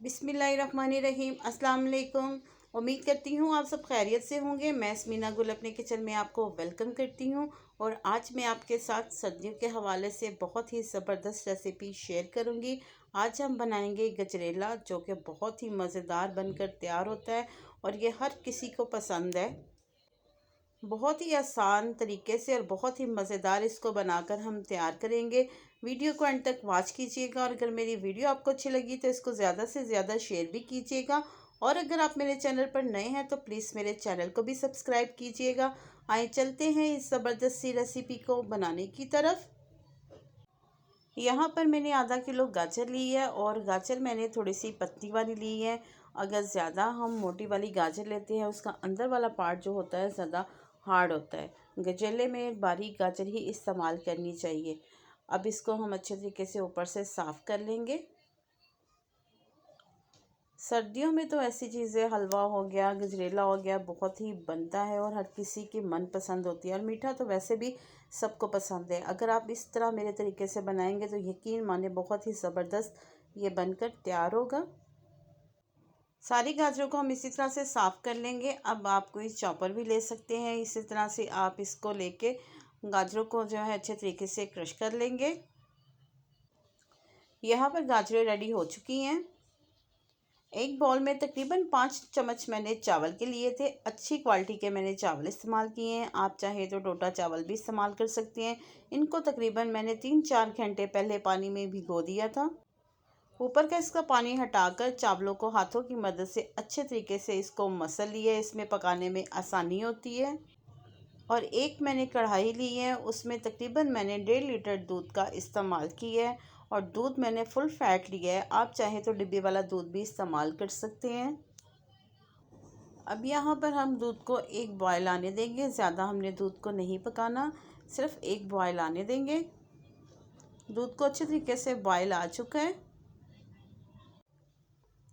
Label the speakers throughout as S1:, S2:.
S1: बिस्मिल्लाहिर्रहमानिर्रहीम। अस्सलाम वालेकुम। उम्मीद करती हूँ आप सब खैरियत से होंगे। मैं स्मीना गुल अपने किचन में आपको वेलकम करती हूँ। और आज मैं आपके साथ सर्दियों के हवाले से बहुत ही ज़बरदस्त रेसिपी शेयर करूँगी। आज हम बनाएंगे गजरेला, जो कि बहुत ही मज़ेदार बनकर तैयार होता है और ये हर किसी को पसंद है। बहुत ही आसान तरीके से और बहुत ही मज़ेदार इसको बनाकर हम तैयार करेंगे। वीडियो को अंत तक वॉच कीजिएगा और अगर मेरी वीडियो आपको अच्छी लगी तो इसको ज़्यादा से ज़्यादा शेयर भी कीजिएगा। और अगर आप मेरे चैनल पर नए हैं तो प्लीज़ मेरे चैनल को भी सब्सक्राइब कीजिएगा। आइए चलते हैं इस ज़बरदस्त सी रेसिपी को बनाने की तरफ। यहाँ पर मैंने आधा किलो गाजर ली है और गाजर मैंने थोड़ी सी पत्ती वाली ली है। अगर ज़्यादा हम मोटी वाली गाजर लेते हैं उसका अंदर वाला पार्ट जो होता है ज़्यादा हार्ड होता है। गजरेले में बारीक गाजर ही इस्तेमाल करनी चाहिए। अब इसको हम अच्छे तरीके से ऊपर से साफ़ कर लेंगे। सर्दियों में तो ऐसी चीज़ें हलवा हो गया, गजरेला हो गया, बहुत ही बनता है और हर किसी की मन पसंद होती है। और मीठा तो वैसे भी सबको पसंद है। अगर आप इस तरह मेरे तरीके से बनाएंगे तो यकीन माने बहुत ही ज़बरदस्त ये बनकर तैयार होगा। सारी गाजरों को हम इसी तरह से साफ़ कर लेंगे। अब आप कोई चॉपर भी ले सकते हैं। इसी तरह से आप इसको लेके गाजरों को जो है अच्छे तरीके से क्रश कर लेंगे। यहाँ पर गाजरें रेडी हो चुकी हैं। एक बाउल में तकरीबन 5 चम्मच मैंने चावल के लिए थे। अच्छी क्वालिटी के मैंने चावल इस्तेमाल किए हैं। आप चाहे तो टोटा चावल भी इस्तेमाल कर सकते हैं। इनको तकरीबन मैंने 3-4 घंटे पहले पानी में भिगो दिया था। ऊपर का इसका पानी हटाकर चावलों को हाथों की मदद से अच्छे तरीके से इसको मसल लिया। इसमें पकाने में आसानी होती है। और एक मैंने कढ़ाई ली है, उसमें तकरीबन मैंने 1.5 लीटर दूध का इस्तेमाल किया है। और दूध मैंने फुल फैट लिया है। आप चाहें तो डिब्बे वाला दूध भी इस्तेमाल कर सकते हैं। अब यहाँ पर हम दूध को एक बॉयल आने देंगे। ज़्यादा हमने दूध को नहीं पकाना, सिर्फ एक बॉयल आने देंगे। दूध को अच्छे तरीके से बॉयल आ चुका है।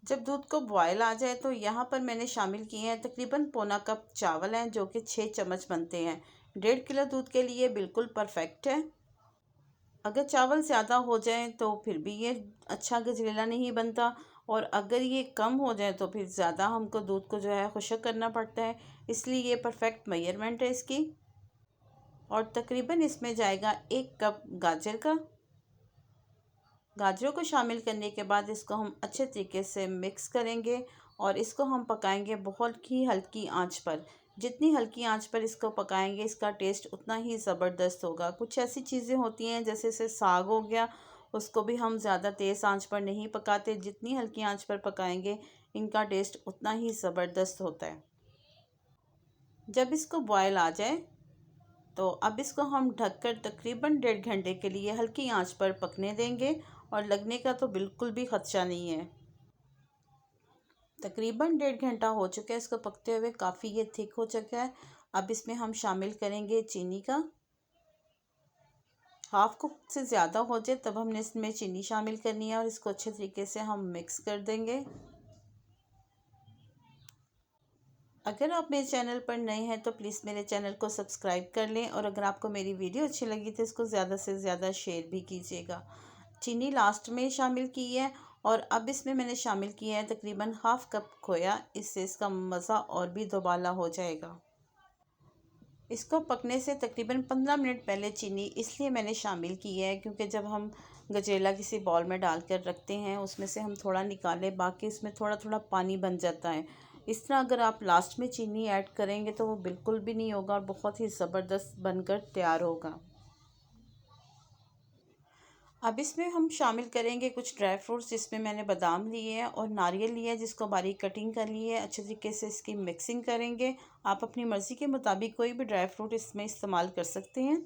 S1: जब दूध को बॉयल आ जाए तो यहाँ पर मैंने शामिल किए हैं तकरीबन पौना कप चावल हैं, जो कि 6 चम्मच बनते हैं। 1.5 किलो दूध के लिए बिल्कुल परफेक्ट है। अगर चावल ज़्यादा हो जाए तो फिर भी ये अच्छा गजरेला नहीं बनता। और अगर ये कम हो जाए तो फिर ज़्यादा हमको दूध को जो है खुश्क करना पड़ता है। इसलिए ये परफेक्ट मेजरमेंट है इसकी। और तकरीबन इसमें जाएगा 1 कप गाजर का। गाजरों को शामिल करने के बाद इसको हम अच्छे तरीके से मिक्स करेंगे और इसको हम पकाएंगे बहुत ही हल्की आंच पर। जितनी हल्की आंच पर इसको पकाएंगे इसका टेस्ट उतना ही ज़बरदस्त होगा। कुछ ऐसी चीज़ें होती हैं जैसे साग हो गया, उसको भी हम ज़्यादा तेज़ आंच पर नहीं पकाते। जितनी हल्की आंच पर पकाएंगे इनका टेस्ट उतना ही ज़बरदस्त होता है। जब इसको बॉयल आ जाए तो अब इसको हम ढककर तकरीबन 1.5 घंटे के लिए हल्की आंच पर पकने देंगे। और लगने का तो बिल्कुल भी खदशा नहीं है। तकरीबन 1.5 घंटा हो चुका है इसको पकते हुए, काफ़ी ये थिक हो चुका है। अब इसमें हम शामिल करेंगे चीनी का। हाफ कप से ज़्यादा हो जाए तब हमने इसमें चीनी शामिल करनी है और इसको अच्छे तरीके से हम मिक्स कर देंगे। अगर आप मेरे चैनल पर नए हैं तो प्लीज़ मेरे चैनल को सब्सक्राइब कर लें। और अगर आपको मेरी वीडियो अच्छी लगी तो इसको ज़्यादा से ज़्यादा शेयर भी कीजिएगा। चीनी लास्ट में शामिल की है। और अब इसमें मैंने शामिल किया है तकरीबन हाफ कप खोया। इससे इसका मज़ा और भी दोबाला हो जाएगा। इसको पकने से तकरीबन 15 मिनट पहले चीनी इसलिए मैंने शामिल की है क्योंकि जब हम गजरेला किसी बॉल में डालकर रखते हैं उसमें से हम थोड़ा निकालें, बाकी उसमें थोड़ा थोड़ा पानी बन जाता है। इस तरह अगर आप लास्ट में चीनी ऐड करेंगे तो वो बिल्कुल भी नहीं होगा और बहुत ही ज़बरदस्त बनकर तैयार होगा। अब इसमें हम शामिल करेंगे कुछ ड्राई फ्रूट्स, जिसमें मैंने बादाम लिए हैं और नारियल लिया है जिसको बारीक कटिंग कर ली है। अच्छे तरीके से इसकी मिक्सिंग करेंगे। आप अपनी मर्ज़ी के मुताबिक कोई भी ड्राई फ्रूट इसमें इस्तेमाल कर सकते हैं।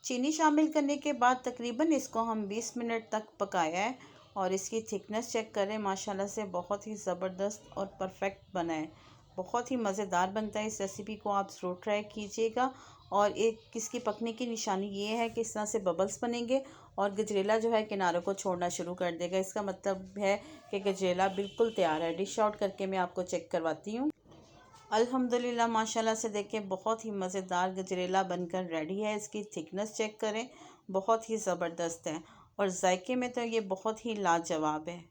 S1: चीनी शामिल करने के बाद तकरीबन इसको हम 20 मिनट तक पकाया है। और इसकी थिकनेस चेक करें, माशाल्लाह से बहुत ही ज़बरदस्त और परफेक्ट बना है। बहुत ही मज़ेदार बनता है। इस रेसिपी को आप ज़रूर ट्राई कीजिएगा। और एक इसकी पकने की निशानी ये है कि इस तरह से बबल्स बनेंगे और गजरेला जो है किनारों को छोड़ना शुरू कर देगा। इसका मतलब है कि गजरेला बिल्कुल तैयार है। डिश आउट करके मैं आपको चेक करवाती हूँ। अल्हम्दुलिल्लाह माशाल्लाह से देखें बहुत ही मज़ेदार गजरेला बनकर रेडी है। इसकी थिकनेस चेक करें, बहुत ही ज़बरदस्त है। और जायके में तो ये बहुत ही लाजवाब है।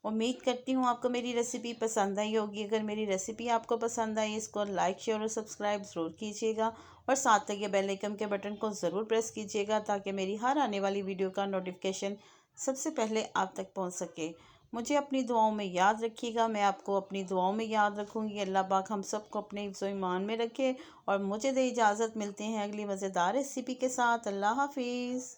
S1: उम्मीद करती हूँ आपको मेरी रेसिपी पसंद आई होगी। अगर मेरी रेसिपी आपको पसंद आई, इसको लाइक शेयर और सब्सक्राइब ज़रूर कीजिएगा और साथ लगे बेल आइकन के बटन को ज़रूर प्रेस कीजिएगा ताकि मेरी हर आने वाली वीडियो का नोटिफिकेशन सबसे पहले आप तक पहुँच सके। मुझे अपनी दुआओं में याद रखिएगा, मैं आपको अपनी दुआओं में याद रखूँगी। अल्लाह पाक हम सबको अपने हिफ्ज़ व ईमान में रखे और मुझे दे इजाज़त। मिलते हैं अगली मज़ेदार रेसिपी के साथ। अल्लाह हाफिज़।